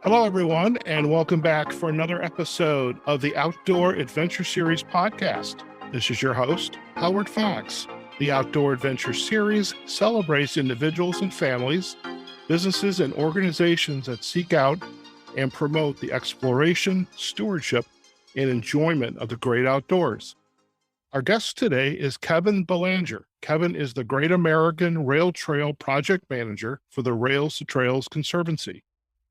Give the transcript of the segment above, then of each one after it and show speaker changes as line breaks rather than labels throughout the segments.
Hello, everyone, and welcome back for another episode of the Outdoor Adventure Series podcast. This is your host, Howard Fox. The Outdoor Adventure Series celebrates individuals and families, businesses, and organizations that seek out and promote the exploration, stewardship, and enjoyment of the great outdoors. Our guest today is Kevin Belanger. Kevin is the Great American Rail Trail Project Manager for the Rails-to-Trail Conservancy.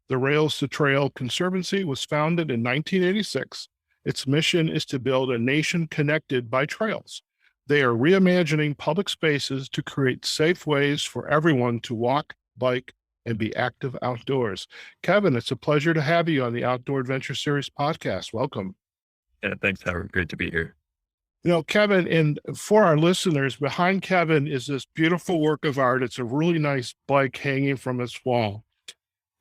The Rails-to-Trail Conservancy was founded in 1986. Its mission is to build a nation connected by trails. They are reimagining public spaces to create safe ways for everyone to walk, bike, and be active outdoors. Kevin, it's a pleasure to have you on the Outdoor Adventure Series podcast. Welcome.
Yeah, thanks, Howard. Great to be here.
You know, Kevin, and for our listeners, behind Kevin is this beautiful work of art. It's a really nice bike hanging from its wall.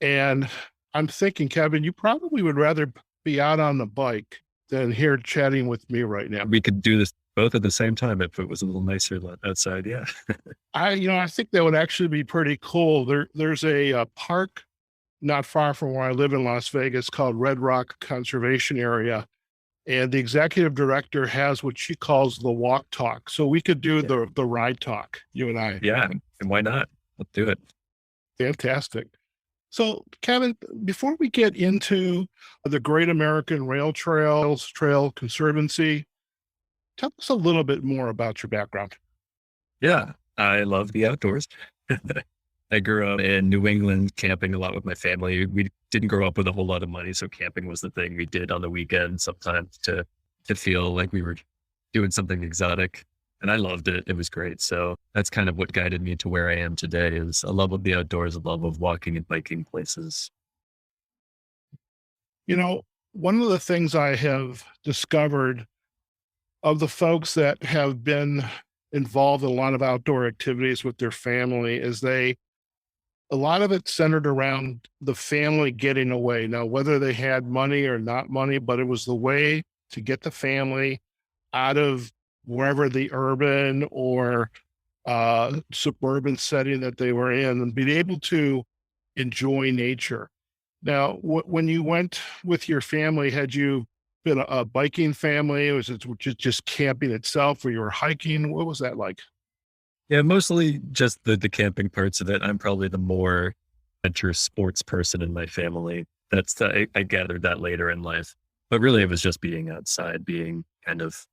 And I'm thinking, Kevin, you probably would rather be out on the bike than here chatting with me right now.
We could do this both at the same time if it was a little nicer outside. Yeah.
I think that would actually be pretty cool. There's a park not far from where I live in Las Vegas called Red Rock Conservation Area. And the executive director has what she calls the walk talk. So we could do the ride talk, you and I.
Yeah. And why not? Let's do it.
Fantastic. So, Kevin, before we get into the Great American Trail Conservancy, tell us a little bit more about your background.
Yeah. I love the outdoors. I grew up in New England camping a lot with my family. We didn't grow up with a whole lot of money, so camping was the thing we did on the weekend sometimes to feel like we were doing something exotic. And I loved it. It was great. So that's kind of what guided me to where I am today is a love of the outdoors, a love of walking and biking places.
You know, one of the things I have discovered of the folks that have been involved in a lot of outdoor activities with their family is a lot of it centered around the family getting away. Now, whether they had money or not money, but it was the way to get the family out of wherever the urban or suburban setting that they were in and being able to enjoy nature. Now, when you went with your family, had you been a biking family? Was it just camping itself or you were hiking? What was that like?
Yeah, mostly just the camping parts of it. I'm probably the more adventurous sports person in my family. I gathered that later in life, but really it was just being outside, being kind of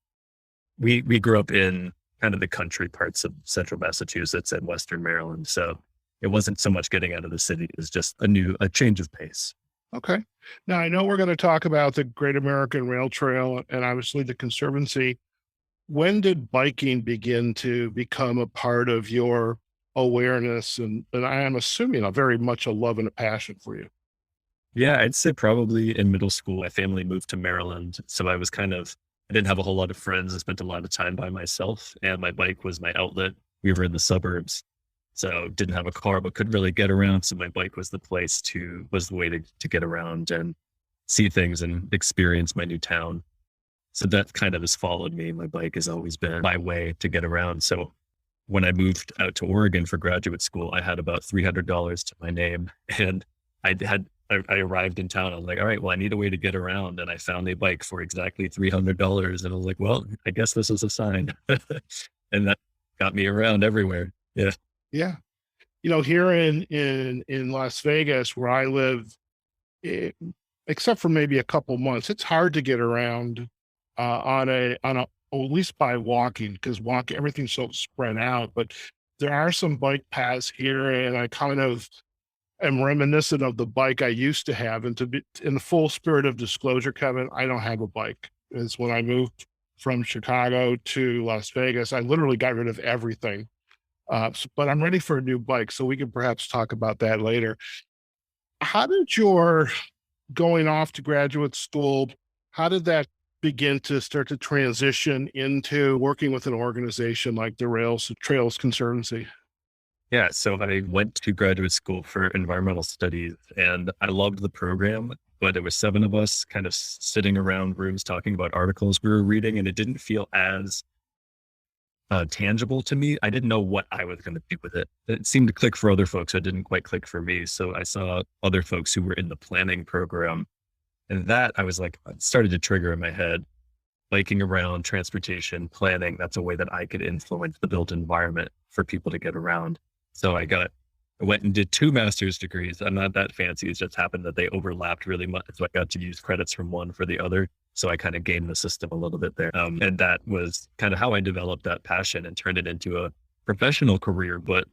we grew up in kind of the country parts of central Massachusetts and Western Maryland. So it wasn't so much getting out of the city. It was just a change of pace.
Okay. Now I know we're going to talk about the Great American Rail Trail and obviously the Conservancy. When did biking begin to become a part of your awareness? And I am assuming very much a love and a passion for you.
Yeah, I'd say probably in middle school, my family moved to Maryland. So I didn't have a whole lot of friends. I spent a lot of time by myself and my bike was my outlet. We were in the suburbs, so didn't have a car, but couldn't really get around. So my bike was the way to get around and see things and experience my new town. So that kind of has followed me. My bike has always been my way to get around. So when I moved out to Oregon for graduate school, I had about $300 to my name and I arrived in town. I was like, all right, well, I need a way to get around. And I found a bike for exactly $300. And I was like, well, I guess this is a sign. And that got me around everywhere. Yeah.
Yeah. You know, here in Las Vegas, where I live, except for maybe a couple months, it's hard to get around at least by walking, because everything's so spread out. But there are some bike paths here, and I kind of am reminiscent of the bike I used to have. And to be in the full spirit of disclosure, Kevin, I don't have a bike. It's when I moved from Chicago to Las Vegas, I literally got rid of everything. But I'm ready for a new bike, so we can perhaps talk about that later. How did your going off to graduate school, how did that begin to start to transition into working with an organization like the Rails-to-Trail Conservancy?
Yeah. So I went to graduate school for environmental studies and I loved the program, but there was 7 of us kind of sitting around rooms talking about articles we were reading, and it didn't feel as tangible to me. I didn't know what I was going to do with it. It seemed to click for other folks. It didn't quite click for me. So I saw other folks who were in the planning program, and that I was like, it started to trigger in my head. Biking around, transportation, planning, that's a way that I could influence the built environment for people to get around. So I went and did 2 master's degrees. I'm not that fancy. It just happened that they overlapped really much. So I got to use credits from one for the other. So I kind of gamed the system a little bit there. And that was kind of how I developed that passion and turned it into a professional career. But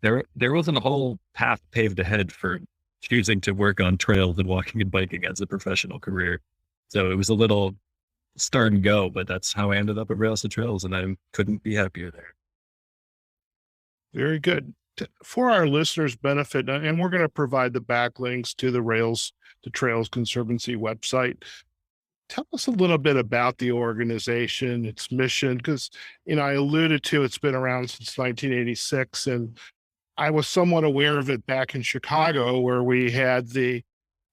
there wasn't a whole path paved ahead for choosing to work on trails and walking and biking as a professional career. So it was a little start and go, but that's how I ended up at Rails-to-Trails, and I couldn't be happier there.
Very good. For our listeners' benefit, and we're going to provide the backlinks to the Rails-to-Trails Conservancy website. Tell us a little bit about the organization, its mission, because, I alluded to it's been around since 1986, and I was somewhat aware of it back in Chicago, where we had the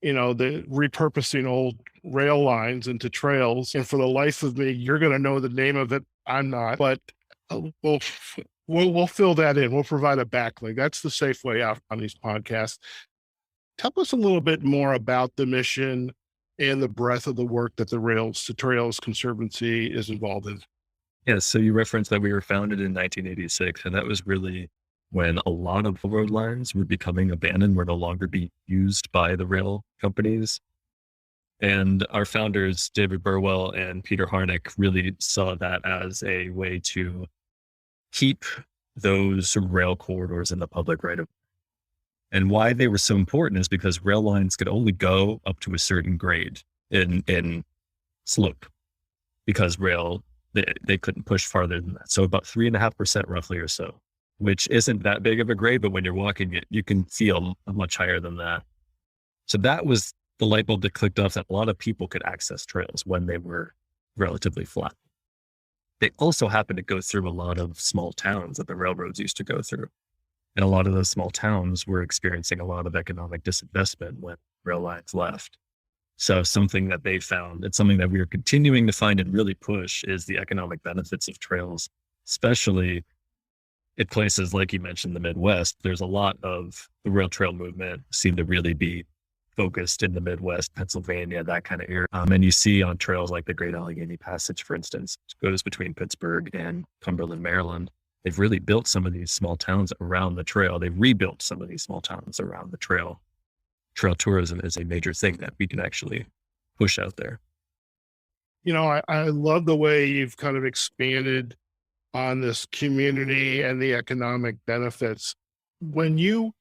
repurposing old rail lines into trails. And for the life of me, you're going to know the name of it. I'm not, but we'll fill that in. We'll provide a backlink. That's the safe way out on these podcasts. Tell us a little bit more about the mission and the breadth of the work that the Rails-to-Trails Conservancy is involved in.
Yeah. So you referenced that we were founded in 1986, and that was really when a lot of road lines were becoming abandoned, were no longer being used by the rail companies. And our founders, David Burwell and Peter Harnick, really saw that as a way to keep those rail corridors in the public right of way. And why they were so important is because rail lines could only go up to a certain grade in slope, because they couldn't push farther than that. So about 3.5% roughly or so, which isn't that big of a grade, but when you're walking it, you can feel much higher than that. So that was the light bulb that clicked off, that a lot of people could access trails when they were relatively flat. They also happened to go through a lot of small towns that the railroads used to go through. And a lot of those small towns were experiencing a lot of economic disinvestment when rail lines left. So something that they found, it's something that we are continuing to find and really push, is the economic benefits of trails, especially in places like you mentioned, the Midwest. There's a lot of the rail trail movement seem to really be focused in the Midwest, Pennsylvania, that kind of area. And you see on trails like the Great Allegheny Passage, for instance, which goes between Pittsburgh and Cumberland, Maryland. They've really built some of these small towns around the trail. They've rebuilt some of these small towns around the trail. Trail tourism is a major thing that we can actually push out there.
I love the way you've kind of expanded on this community and the economic benefits. When you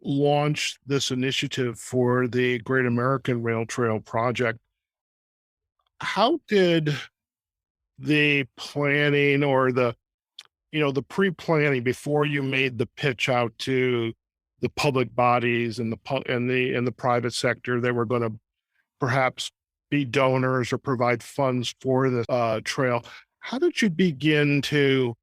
launched this initiative for the Great American Rail Trail Project, how did the planning or the pre-planning, before you made the pitch out to the public bodies and the private sector that were going to perhaps be donors or provide funds for the trail, how did you begin to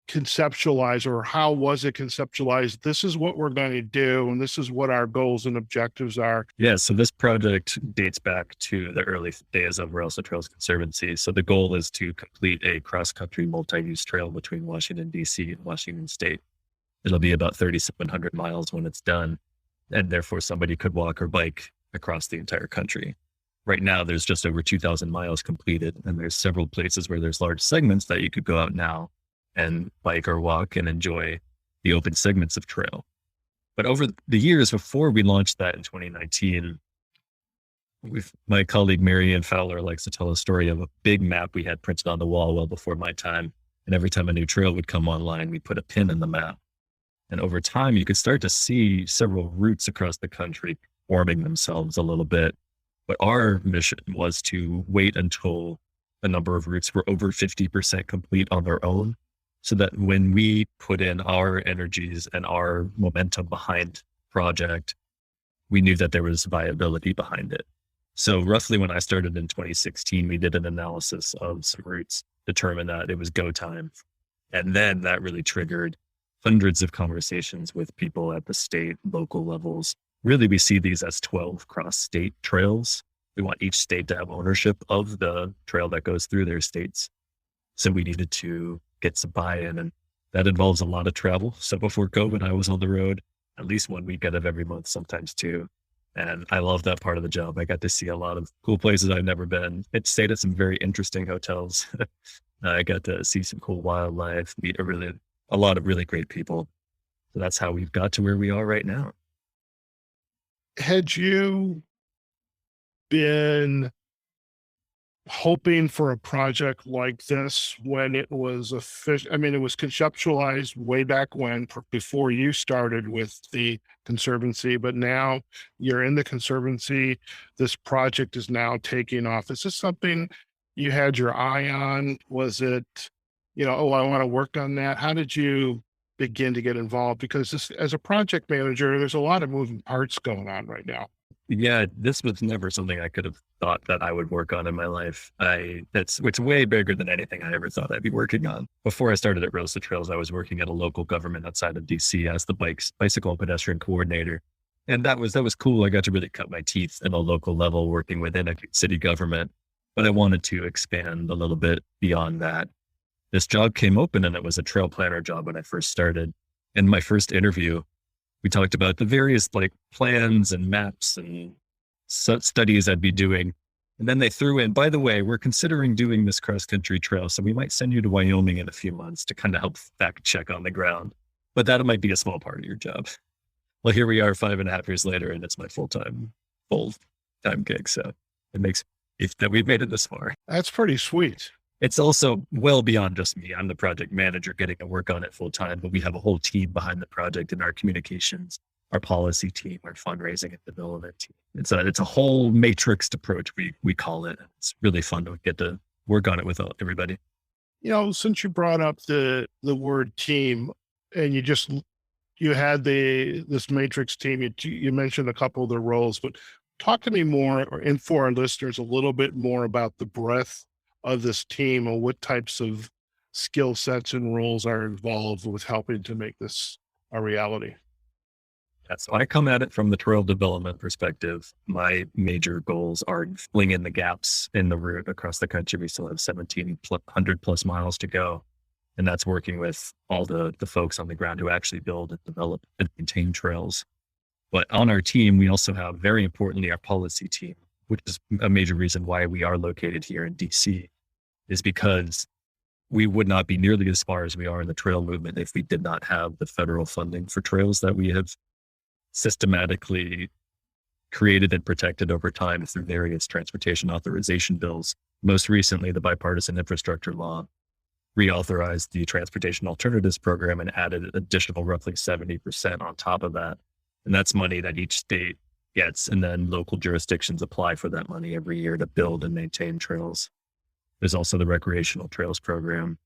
conceptualize, or how was it conceptualized? This is what we're going to do, and this is what our goals and objectives are.
Yeah, so this project dates back to the early days of Rails-to-Trails Conservancy. So the goal is to complete a cross-country multi-use trail between Washington, D.C. and Washington State. It'll be about 3,700 miles when it's done, and therefore somebody could walk or bike across the entire country. Right now, there's just over 2,000 miles completed, and there's several places where there's large segments that you could go out now and bike or walk and enjoy the open segments of trail. But over the years before we launched that in 2019, my colleague Marianne Fowler likes to tell a story of a big map we had printed on the wall well before my time. And every time a new trail would come online, we put a pin in the map. And over time, you could start to see several routes across the country forming themselves a little bit. But our mission was to wait until a number of routes were over 50% complete on their own, so that when we put in our energies and our momentum behind the project, we knew that there was viability behind it. So roughly when I started in 2016, we did an analysis of some routes, determined that it was go time. And then that really triggered hundreds of conversations with people at the state, local levels. Really, we see these as 12 cross-state trails. We want each state to have ownership of the trail that goes through their states. So we needed to get some buy-in, and that involves a lot of travel. So before COVID, I was on the road at least 1 week out of every month, sometimes two. And I love that part of the job. I got to see a lot of cool places I've never been. It stayed at some very interesting hotels. I got to see some cool wildlife, meet a lot of really great people. So that's how we've got to where we are right now.
Had you been hoping for a project like this when it was I mean, it was conceptualized way back when, before you started with the Conservancy, but now you're in the Conservancy. This project is now taking off. Is this something you had your eye on? Was it, oh, I want to work on that? How did you begin to get involved? Because this, as a project manager, there's a lot of moving parts going on right now.
Yeah, this was never something I could have thought that I would work on in my life. It's way bigger than anything I ever thought I'd be working on. Before I started at Rails-to-Trails, I was working at a local government outside of DC as the bicycle and pedestrian coordinator. And that was cool. I got to really cut my teeth at a local level working within a city government, but I wanted to expand a little bit beyond that. This job came open and it was a trail planner job when I first started. In my first interview, we talked about the various plans and maps and studies I'd be doing. And then they threw in, by the way, we're considering doing this cross-country trail. So we might send you to Wyoming in a few months to kind of help fact check on the ground. But that might be a small part of your job. Well, here we are 5.5 years later, and it's my full-time gig. So it makes it that we've made it this far.
That's pretty sweet.
It's also well beyond just me. I'm the project manager getting to work on it full time, but we have a whole team behind the project in our communications, our policy team, our fundraising and development team. It's a whole matrixed approach, we call it. It's really fun to get to work on it with everybody.
Since you brought up the word team, and you had this matrix team, you mentioned a couple of the roles, but talk to me more, and for our listeners, a little bit more about the breadth of this team, or what types of skill sets and roles are involved with helping to make this a reality.
Yeah, so I come at it from the trail development perspective. My major goals are filling in the gaps in the route across the country. We still have 1,700 plus miles to go. And that's working with all the folks on the ground who actually build and develop and maintain trails. But on our team, we also have, very importantly, our policy team, which is a major reason why we are located here in DC, is because we would not be nearly as far as we are in the trail movement if we did not have the federal funding for trails that we have systematically created and protected over time through various transportation authorization bills. Most recently, the bipartisan infrastructure law reauthorized the transportation alternatives program and added an additional roughly 70% on top of that. And that's money that each state gets, and then local jurisdictions apply for that money every year to build and maintain trails. There's also the Recreational Trails program.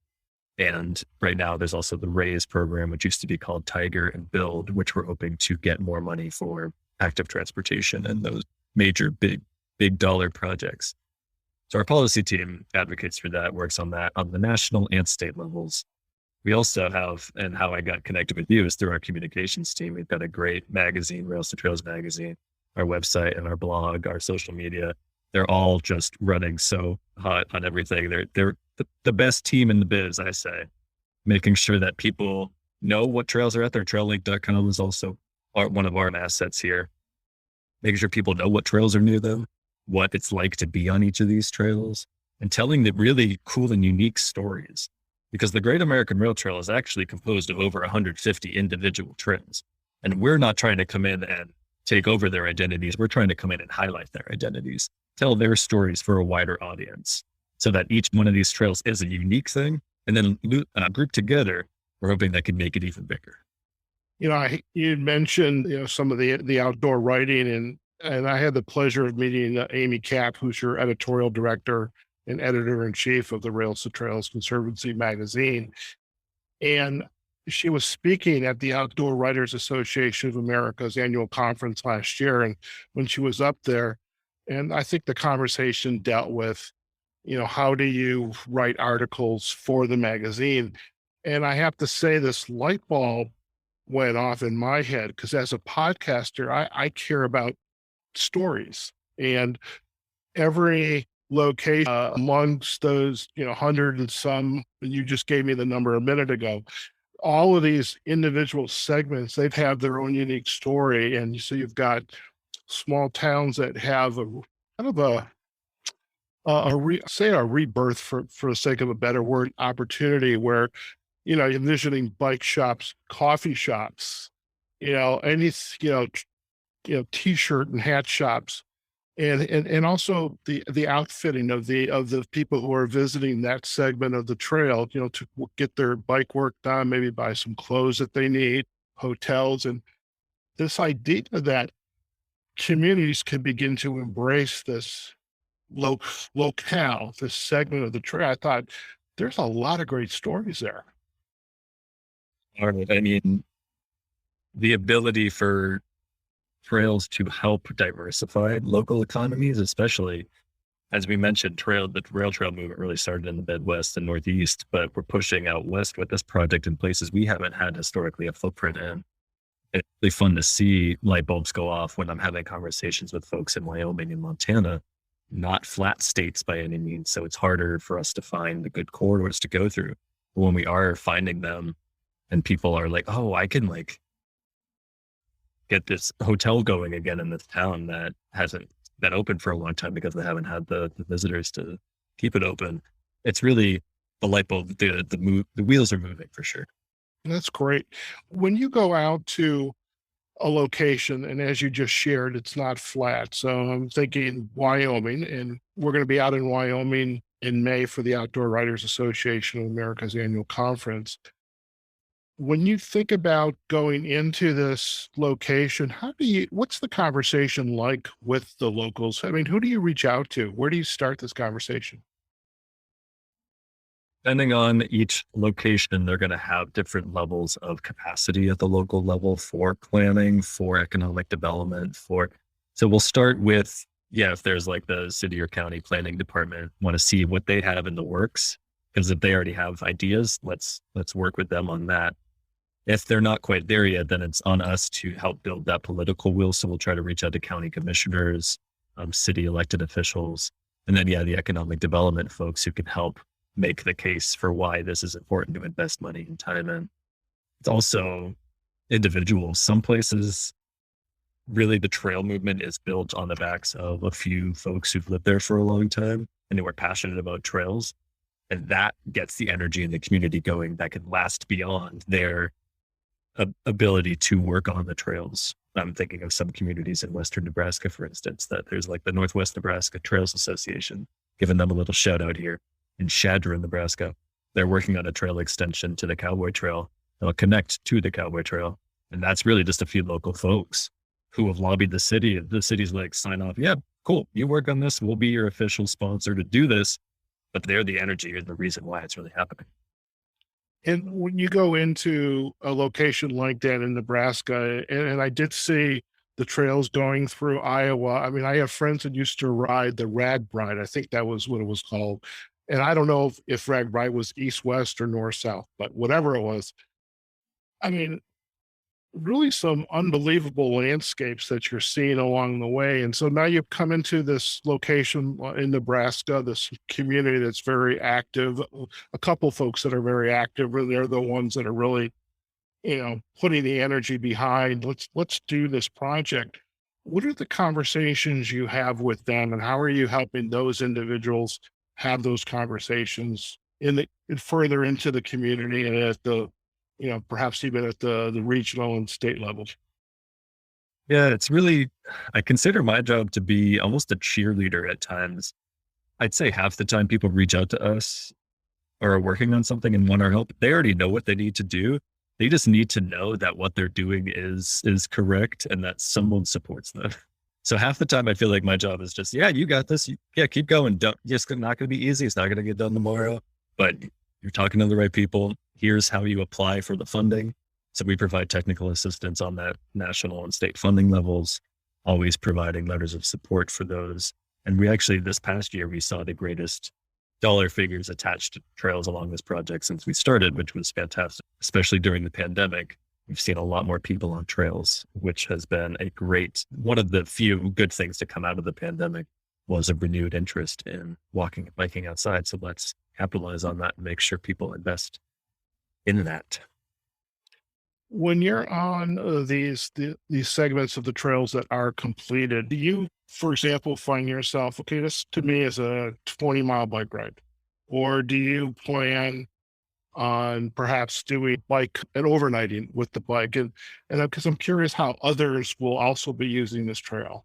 And right now there's also the RAISE program, which used to be called Tiger and Build, which we're hoping to get more money for active transportation and those major big dollar projects. So our policy team advocates for that, works on that on the national and state levels. We also have, and how I got connected with you is through our communications team. We've got a great magazine, Rails-to-Trails magazine, our website and our blog, our social media. They're all just running so hot on everything. They're the best team in the biz, I say, making sure that people know what trails are out there. Traillink.com is also one of our assets here, making sure people know what trails are near them, what it's like to be on each of these trails, and telling the really cool and unique stories. Because the Great American Rail Trail is actually composed of over 150 individual trails. And we're not trying to come in and take over their identities. We're trying to come in and highlight their identities, tell their stories for a wider audience, so that each one of these trails is a unique thing. And then grouped together, we're hoping that can make it even bigger.
You mentioned, some of the outdoor writing, and I had the pleasure of meeting Amy Kapp, who's your editorial director and editor-in-chief of the Rails-to-Trails Conservancy magazine. And she was speaking at the Outdoor Writers Association of America's annual conference last year. And when she was up there, and I think the conversation dealt with, how do you write articles for the magazine? And I have to say, this light bulb went off in my head, because as a podcaster, I care about stories. And every location amongst those, 100 and some, and you just gave me the number a minute ago. All of these individual segments, they've had their own unique story. And so you've got small towns that have a kind of say a rebirth for the sake of a better word, opportunity where, envisioning bike shops, coffee shops, any, t-shirt and hat shops, and also the outfitting of the people who are visiting that segment of the trail, to get their bike work done, maybe buy some clothes that they need, hotels, and this idea that communities can begin to embrace this locale, this segment of the trail. I thought there's a lot of great stories there.
All right. I mean, the ability for trails to help diversify local economies, especially as we mentioned, the rail trail movement really started in the Midwest and Northeast, but we're pushing out west with this project in places we haven't had historically a footprint in. It's really fun to see light bulbs go off when I'm having conversations with folks in Wyoming and Montana, not flat states by any means. So it's harder for us to find the good corridors to go through. But when we are finding them and people are like, oh, I can get this hotel going again in this town that hasn't been open for a long time because they haven't had the visitors to keep it open. It's really the light bulb, the wheels are moving for sure.
That's great. When you go out to a location, and as you just shared, it's not flat. So I'm thinking Wyoming, and we're going to be out in Wyoming in May for the Outdoor Writers Association of America's annual conference. When you think about going into this location, what's the conversation like with the locals? I mean, who do you reach out to? Where do you start this conversation?
Depending on each location, they're going to have different levels of capacity at the local level for planning, for economic development, so we'll start with, if there's like the city or county planning department, want to see what they have in the works. Because if they already have ideas, let's work with them on that. If they're not quite there yet, then it's on us to help build that political will. So we'll try to reach out to county commissioners, city elected officials, and then, the economic development folks who can help make the case for why this is important to invest money and time in. It's also individuals. Some places, really the trail movement is built on the backs of a few folks who've lived there for a long time and who are passionate about trails. And that gets the energy in the community going that can last beyond their ability to work on the trails. I'm thinking of some communities in Western Nebraska, for instance, that there's like the Northwest Nebraska Trails Association, giving them a little shout out here. In Shadra, Nebraska, they're working on a trail extension to the Cowboy Trail that'll connect to the Cowboy Trail. And that's really just a few local folks who have lobbied the city. The city's like, sign off. Yeah, cool. You work on this. We'll be your official sponsor to do this. But they're the energy and the reason why it's really happening.
And when you go into a location like that in Nebraska, and I did see the trails going through Iowa. I mean, I have friends that used to ride the RAGBRAI. I think that was what it was called. And I don't know if RAGBRAI was east-west or north-south, but whatever it was, I mean, really some unbelievable landscapes that you're seeing along the way. And so now you've come into this location in Nebraska, this community that's very active, a couple folks that are very active, they're the ones that are really, putting the energy behind, let's do this project. What are the conversations you have with them, and how are you helping those individuals have those conversations further into the community and at the, perhaps even at the regional and state levels?
Yeah, it's really, I consider my job to be almost a cheerleader at times. I'd say half the time people reach out to us or are working on something and want our help, they already know what they need to do. They just need to know that what they're doing is correct and that someone supports them. So half the time I feel like my job is just, you got this. Keep going. It's not going to be easy. It's not going to get done tomorrow, but you're talking to the right people. Here's how you apply for the funding. So we provide technical assistance on that national and state funding levels, always providing letters of support for those. And we actually, this past year, we saw the greatest dollar figures attached to trails along this project since we started, which was fantastic, especially during the pandemic. We've seen a lot more people on trails, which has been one of the few good things to come out of the pandemic was a renewed interest in walking and biking outside. So let's capitalize on that and make sure people invest in that.
When you're on these segments of the trails that are completed, do you, for example, find yourself, okay, this to me is a 20-mile bike ride, or do you plan on perhaps doing bike and overnighting with the bike? And because I'm curious how others will also be using this trail.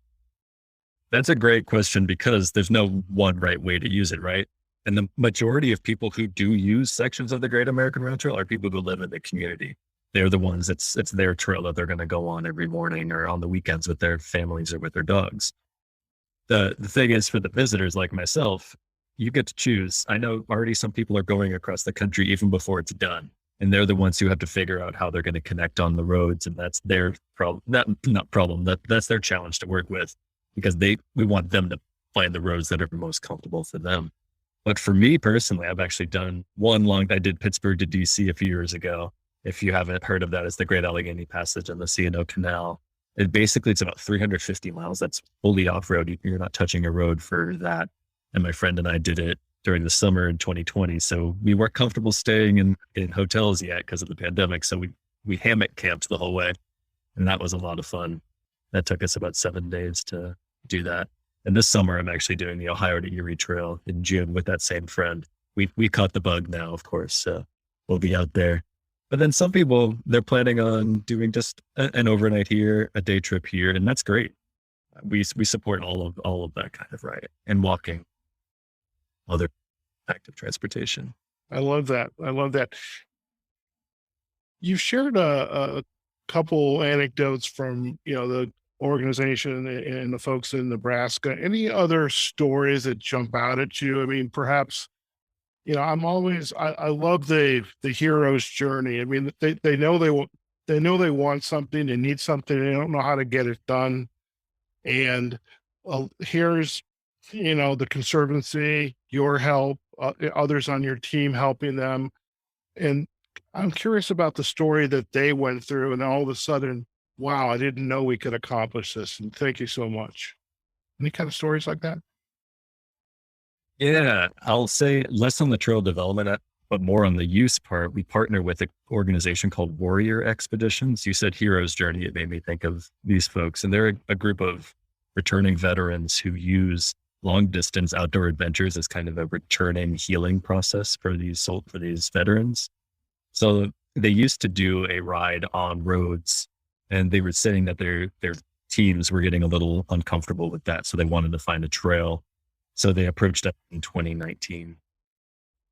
That's a great question because there's no one right way to use it, right? And the majority of people who do use sections of the Great American Rail Trail are people who live in the community. They're the ones it's their trail that they're going to go on every morning or on the weekends with their families or with their dogs. The thing is, for the visitors like myself, you get to choose. I know already some people are going across the country even before it's done. And they're the ones who have to figure out how they're going to connect on the roads. And that's their problem. Not problem. That's their challenge to work with, because we want them to find the roads that are most comfortable for them. But for me personally, I've actually done I did Pittsburgh to DC a few years ago. If you haven't heard of that, it's the Great Allegheny Passage and the C&O Canal. It's about 350 miles. That's fully off-road. You're not touching a road for that. And my friend and I did it during the summer in 2020. So we weren't comfortable staying in hotels yet because of the pandemic. So we hammock camped the whole way. And that was a lot of fun. That took us about 7 days to do that. And this summer, I'm actually doing the Ohio to Erie Trail in June with that same friend. We caught the bug now, of course. So we'll be out there. But then some people, they're planning on doing just an overnight here, a day trip here, and that's great. We support all of that kind of ride and walking, other active transportation.
I love that. I love that. You shared a couple anecdotes from, the organization and the folks in Nebraska. Any other stories that jump out at you? I mean, perhaps, I love the hero's journey. I mean, they know they want something, they need something, they don't know how to get it done. And here's, the Conservancy, your help, others on your team helping them. And I'm curious about the story that they went through, and all of a sudden, wow, I didn't know we could accomplish this. And thank you so much. Any kind of stories like that?
Yeah, I'll say less on the trail development, but more on the use part. We partner with an organization called Warrior Expeditions. You said hero's journey. It made me think of these folks, and they're a group of returning veterans who use long distance outdoor adventures as kind of a returning healing process for these veterans. So they used to do a ride on roads, and they were saying that their teams were getting a little uncomfortable with that. So they wanted to find a trail. So they approached us in 2019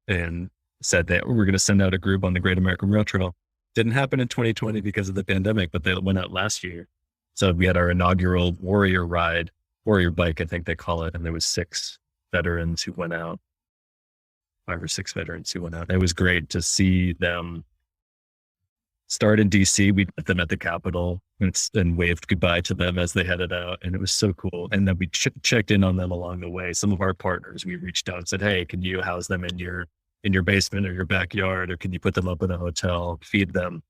and said that we're going to send out a group on the Great American Rail Trail. Didn't happen in 2020 because of the pandemic, but they went out last year. So we had our inaugural Warrior ride, Warrior bike, I think they call it. And there was 6 veterans who went out, 5 or 6 veterans who went out. It was great to see them start in DC. We met them at the Capitol and waved goodbye to them as they headed out. And it was so cool. And then we checked in on them along the way. Some of our partners, we reached out and said, hey, can you house them in your basement or your backyard? Or can you put them up in a hotel, feed them?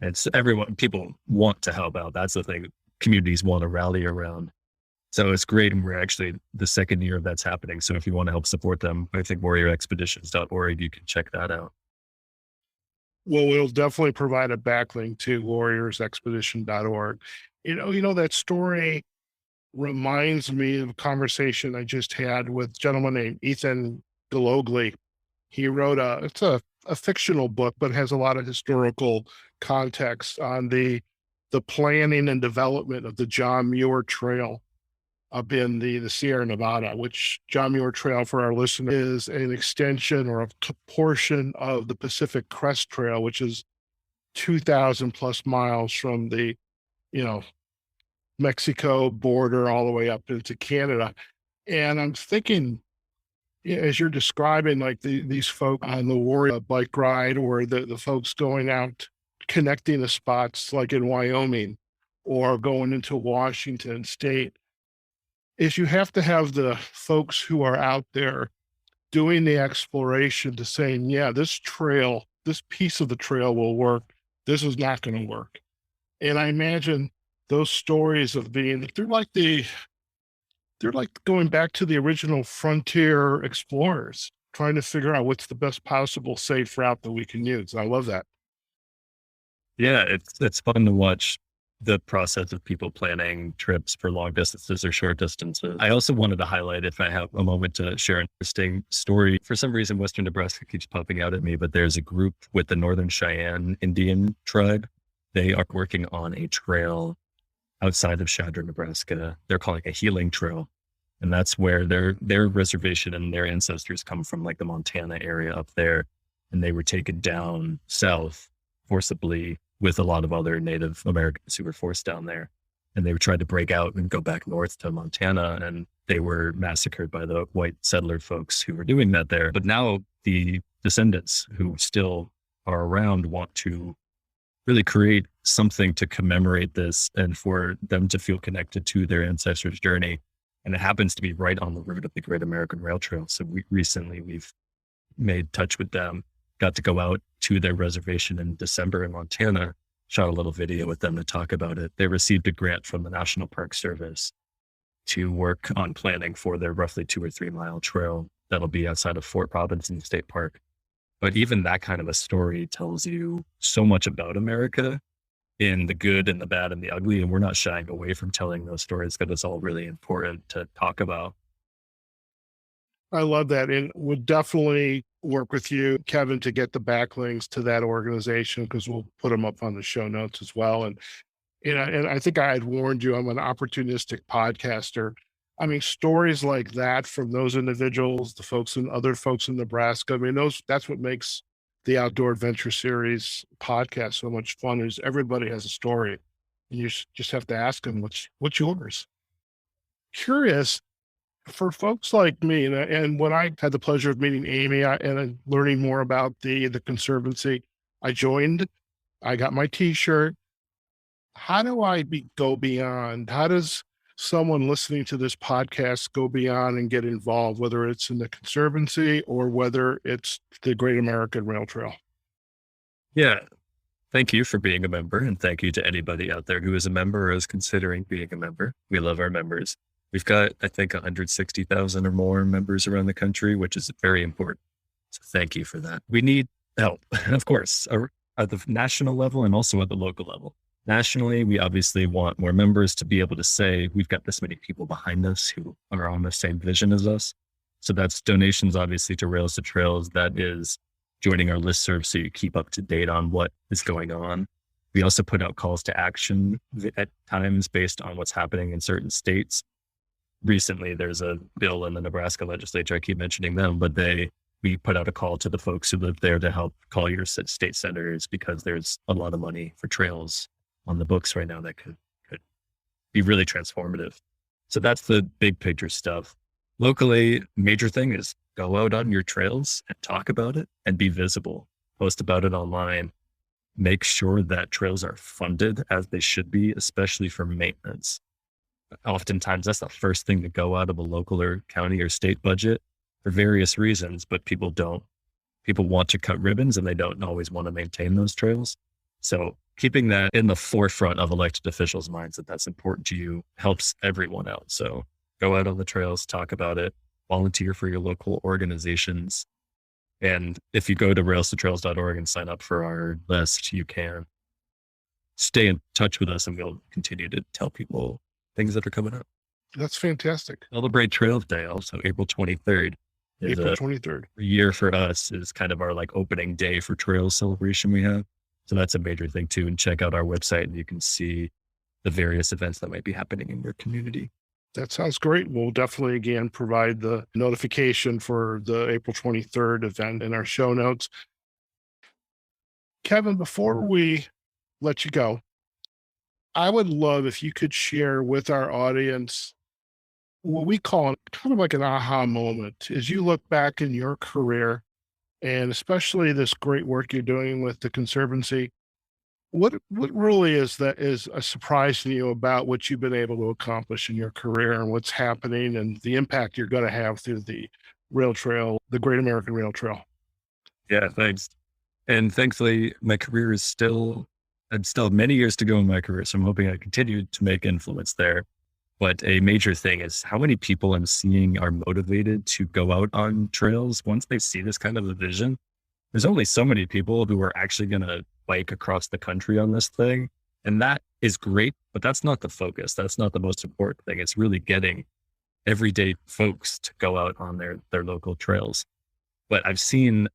And so people want to help out. That's the thing. Communities want to rally around. So it's great. And we're actually the second year of that's happening. So if you want to help support them, I think warriorexpeditions.org, you can check that out.
Well, we'll definitely provide a backlink to warriorsexpedition.org. That story reminds me of a conversation I just had with a gentleman named Ethan Galogly. He wrote it's a fictional book, but has a lot of historical context on the planning and development of the John Muir Trail up in the Sierra Nevada, which John Muir Trail, for our listeners, is an extension or a portion of the Pacific Crest Trail, which is 2,000 plus miles from the, Mexico border all the way up into Canada. And I'm thinking, as you're describing, like these folk on the Warrior bike ride, or the folks going out, connecting the spots like in Wyoming or going into Washington State, is you have to have the folks who are out there doing the exploration to saying, yeah, this piece of the trail will work. This is not going to work. And I imagine those stories of they're like the They're like going back to the original frontier explorers, trying to figure out what's the best possible safe route that we can use. I love that.
Yeah, it's fun to watch the process of people planning trips for long distances or short distances. I also wanted to highlight, if I have a moment, to share an interesting story. For some reason, Western Nebraska keeps popping out at me, but there's a group with the Northern Cheyenne Indian tribe. They are working on a trail outside of Shadra, Nebraska. They're calling it a healing trail. And that's where their reservation and their ancestors come from, like the Montana area up there. And they were taken down south forcibly with a lot of other Native Americans who were forced down there. And they tried to break out and go back north to Montana, and they were massacred by the white settler folks who were doing that there. But now the descendants who still are around want to really create something to commemorate this and for them to feel connected to their ancestors' journey. And it happens to be right on the route of the Great American Rail Trail. So we've made touch with them, got to go out to their reservation in December in Montana, shot a little video with them to talk about it. They received a grant from the National Park Service to work on planning for their roughly 2 or 3 mile trail that'll be outside of Fort Robinson State Park. But even that kind of a story tells you so much about America, in the good and the bad and the ugly. And we're not shying away from telling those stories because it's all really important to talk about.
I love that. And would definitely work with you, Kevin, to get the backlinks to that organization, because we'll put them up on the show notes as well. And I think I had warned you, I'm an opportunistic podcaster. I mean, stories like that from those individuals, the folks and other folks in Nebraska, I mean, that's what makes the Outdoor Adventure Series podcast so much fun, is everybody has a story. And you just have to ask them, what's yours? Curious, for folks like me, and when I had the pleasure of meeting Amy and learning more about the Conservancy, I joined, I got my t-shirt. How do I go beyond? How does someone listening to this podcast go beyond and get involved, whether it's in the Conservancy or whether it's the Great American Rail Trail?
Yeah. Thank you for being a member. And thank you to anybody out there who is a member or is considering being a member. We love our members. We've got, I think, 160,000 or more members around the country, which is very important. So thank you for that. We need help, of course, at the national level and also at the local level. Nationally, we obviously want more members to be able to say, we've got this many people behind us who are on the same vision as us. So that's donations, obviously, to Rails-to-Trails. That is joining our listserv so you keep up to date on what is going on. We also put out calls to action at times based on what's happening in certain states. Recently, there's a bill in the Nebraska legislature. I keep mentioning them, but we put out a call to the folks who live there to help call your state senators, because there's a lot of money for trails on the books right now that could be really transformative. So that's the big picture stuff. Locally, major thing is go out on your trails and talk about it and be visible. Post about it online. Make sure that trails are funded as they should be, especially for maintenance. Oftentimes, that's the first thing to go out of a local or county or state budget for various reasons, but people want to cut ribbons and they don't always want to maintain those trails. So keeping that in the forefront of elected officials' minds that that's important to you helps everyone out. So go out on the trails, talk about it, volunteer for your local organizations. And if you go to rails-to-trails.org and sign up for our list, you can stay in touch with us and we'll continue to tell people things that are coming up.
That's fantastic.
Celebrate Trails Day also, April 23rd.
April 23rd.
Year for us is kind of our opening day for trails celebration we have. So that's a major thing too. And check out our website and you can see the various events that might be happening in your community.
That sounds great. We'll definitely, again, provide the notification for the April 23rd event in our show notes. Kevin, before we let you go, I would love if you could share with our audience what we call kind of like an aha moment as you look back in your career, and especially this great work you're doing with the Conservancy. What really is a surprise to you about what you've been able to accomplish in your career and what's happening and the impact you're going to have through the rail trail, the Great American Rail Trail?
Yeah, thanks. And thankfully, my career is still many years to go in my career. So I'm hoping I continue to make influence there. But a major thing is how many people I'm seeing are motivated to go out on trails once they see this kind of a vision. There's only so many people who are actually going to bike across the country on this thing. And that is great, but that's not the focus. That's not the most important thing. It's really getting everyday folks to go out on their local trails. But I've seen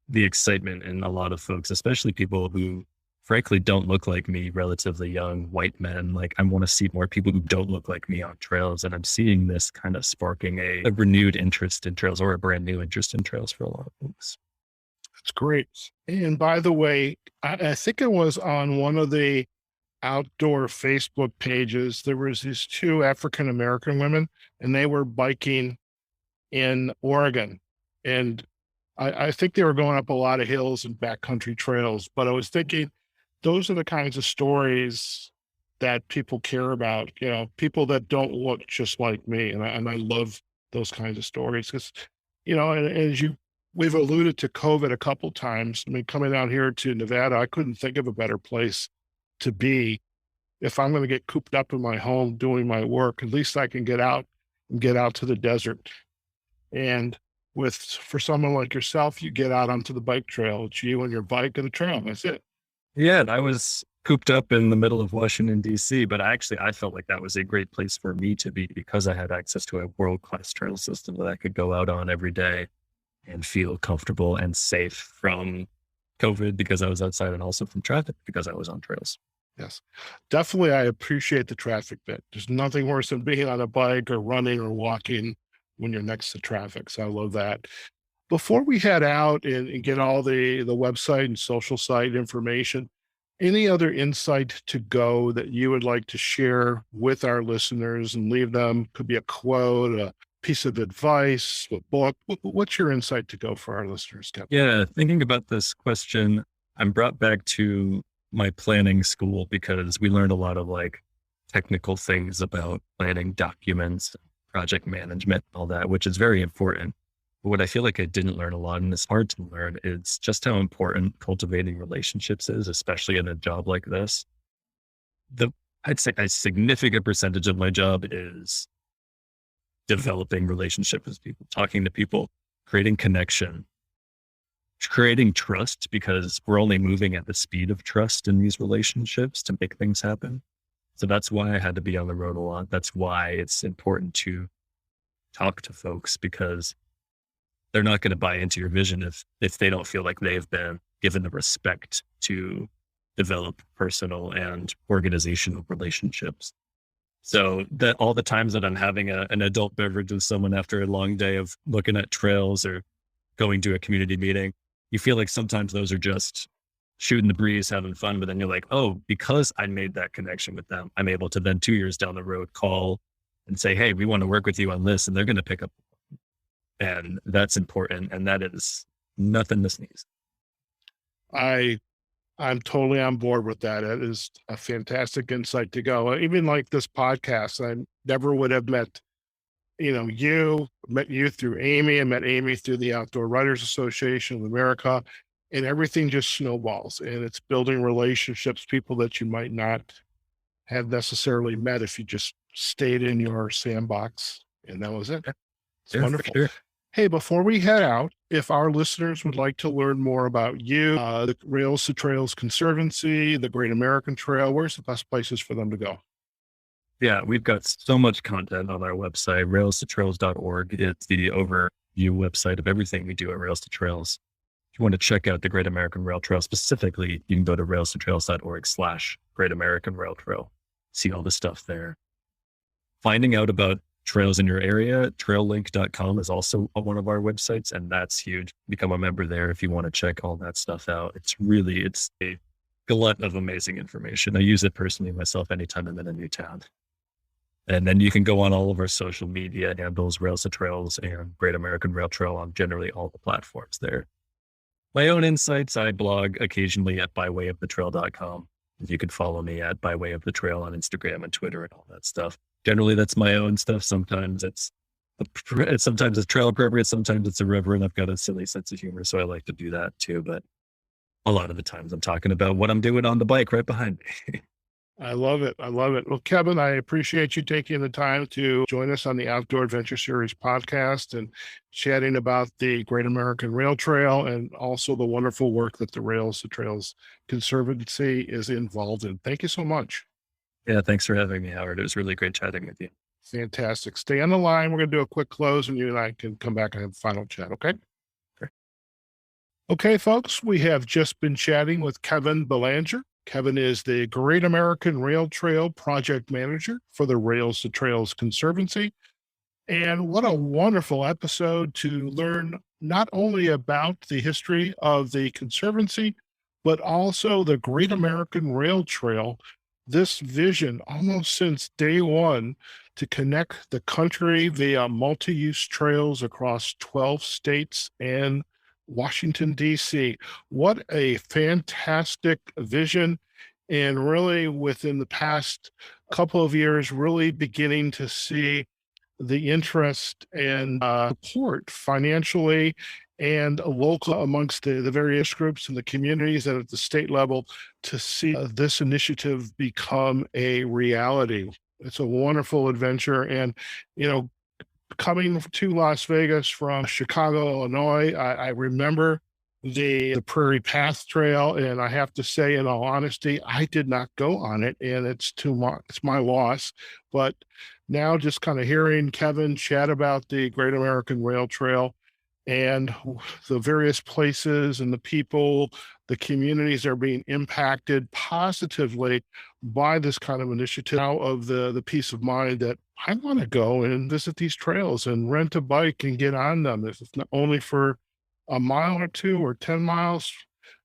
the excitement in a lot of folks, especially people who frankly don't look like me, relatively young white men. Like, I want to see more people who don't look like me on trails. And I'm seeing this kind of sparking a renewed interest in trails, or a brand new interest in trails for a lot of folks.
That's great. And by the way, I think it was on one of the outdoor Facebook pages, there was these two African-American women, and they were biking in Oregon. And I think they were going up a lot of hills and backcountry trails, but I was thinking, those are the kinds of stories that people care about, people that don't look just like me. And I love those kinds of stories because, and as we've alluded to COVID a couple times. I mean, coming out here to Nevada, I couldn't think of a better place to be. If I'm going to get cooped up in my home doing my work, at least I can get out to the desert. And for someone like yourself, you get out onto the bike trail. It's you and your bike and the trail. That's it.
Yeah, and I was cooped up in the middle of Washington, D.C., but I felt like that was a great place for me to be because I had access to a world-class trail system that I could go out on every day and feel comfortable and safe from COVID because I was outside, and also from traffic because I was on trails.
Yes, definitely. I appreciate the traffic bit. There's nothing worse than being on a bike or running or walking when you're next to traffic. So I love that. Before we head out and get all the website and social site information, any other insight to go that you would like to share with our listeners and leave them? Could be a quote, a piece of advice, a book. What's your insight to go for our listeners, Kevin?
Yeah, thinking about this question, I'm brought back to my planning school because we learned a lot of like technical things about planning documents, project management, all that, which is very important. But what I feel like I didn't learn a lot, and it's hard to learn, is just how important cultivating relationships is, especially in a job like this. I'd say a significant percentage of my job is developing relationships with people, talking to people, creating connection, creating trust, because we're only moving at the speed of trust in these relationships to make things happen. So that's why I had to be on the road a lot. That's why it's important to talk to folks, because they're not going to buy into your vision if they don't feel like they've been given the respect to develop personal and organizational relationships. So that all the times that I'm having an adult beverage with someone after a long day of looking at trails or going to a community meeting, you feel like sometimes those are just shooting the breeze, having fun, but then you're like, oh, because I made that connection with them, I'm able to then 2 years down the road call and say, hey, we want to work with you on this. And they're going to pick up. And that's important. And that is nothing to sneeze.
I'm totally on board with that. It is a fantastic insight to go. Even like this podcast, I never would have met you through Amy. I met Amy through the Outdoor Writers Association of America, and everything just snowballs, and it's building relationships, people that you might not have necessarily met if you just stayed in your sandbox, and that was it. It's wonderful. Sure. Hey, before we head out, if our listeners would like to learn more about you, the Rails-to-Trail Conservancy, the Great American Trail, where's the best places for them to go?
Yeah, we've got so much content on our website, rails2trails.org. It's the overview website of everything we do at Rails to Trails. If you want to check out the Great American Rail Trail specifically, you can go to rails2trails.org/Great American Rail Trail. See all the stuff there. Finding out about trails in your area, traillink.com is also one of our websites, and that's huge. Become a member there if you want to check all that stuff out. It's a glut of amazing information. I use it personally myself anytime I'm in a new town. And then you can go on all of our social media handles, Rails to Trails and Great American Rail Trail, on generally all the platforms there. My own insights, I blog occasionally at bywayofthetrail.com. You could follow me at bywayofthetrail on Instagram and Twitter and all that stuff. Generally, that's my own stuff. Sometimes it's trail appropriate. Sometimes it's irreverent. I've got a silly sense of humor, so I like to do that too. But a lot of the times I'm talking about what I'm doing on the bike right behind me.
I love it. I love it. Well, Kevin, I appreciate you taking the time to join us on the Outdoor Adventure Series podcast and chatting about the Great American Rail Trail and also the wonderful work that the Rails-to-Trails Conservancy is involved in. Thank you so much.
Yeah, thanks for having me, Howard. It was really great chatting with you.
Fantastic. Stay on the line. We're going to do a quick close and you and I can come back and have a final chat. Okay.
Great.
Okay, folks, we have just been chatting with Kevin Belanger. Kevin is the Great American Rail Trail Project Manager for the Rails-to-Trails Conservancy. And what a wonderful episode to learn not only about the history of the Conservancy, but also the Great American Rail Trail. This vision, almost since day one, to connect the country via multi-use trails across 12 states and Washington, D.C. What a fantastic vision. And really, within the past couple of years, really beginning to see the interest and support financially and local amongst the various groups and the communities and at the state level to see this initiative become a reality. It's a wonderful adventure. And, you know, coming to Las Vegas from Chicago, Illinois, I remember the Prairie Path Trail, and I have to say, in all honesty, I did not go on it, and it's my loss. But now, just kind of hearing Kevin chat about the Great American Rail Trail and the various places and the people, the communities are being impacted positively by this kind of initiative. Now of the peace of mind that I want to go and visit these trails and rent a bike and get on them. If it's not only for a mile or two or 10 miles,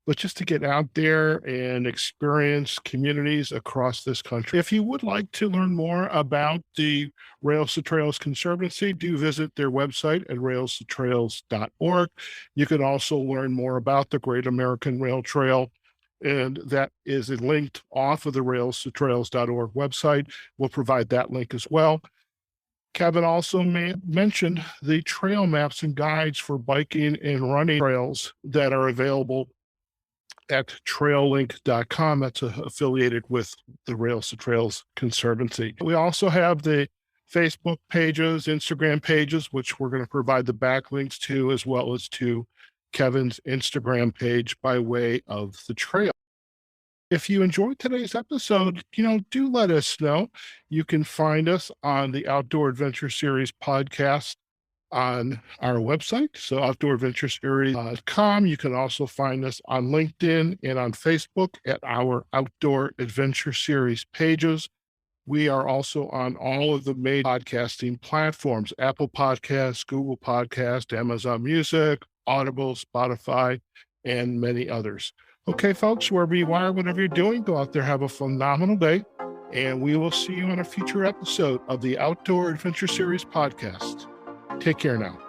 but just to get out there and experience communities across this country. If you would like to learn more about the Rails-to-Trails Conservancy, do visit their website at rails-to-trails.org. You can also learn more about the Great American Rail Trail, and that is linked off of the rails-to-trails.org website. We'll provide that link as well. Kevin also mentioned the trail maps and guides for biking and running trails that are available at traillink.com. That's affiliated with the Rails-to-Trails Conservancy. We also have the Facebook pages, Instagram pages, which we're going to provide the backlinks to, as well as to Kevin's Instagram page by way of the trail. If you enjoyed today's episode, do let us know. You can find us on the Outdoor Adventure Series podcast on our website, so outdooradventureseries.com. You can also find us on LinkedIn and on Facebook at our Outdoor Adventure Series pages. We are also on all of the major podcasting platforms: Apple Podcasts, Google Podcasts, Amazon Music, Audible, Spotify, and many others. Okay, folks, wherever you are, whatever you're doing, go out there, have a phenomenal day, and we will see you on a future episode of the Outdoor Adventure Series podcast. Take care now.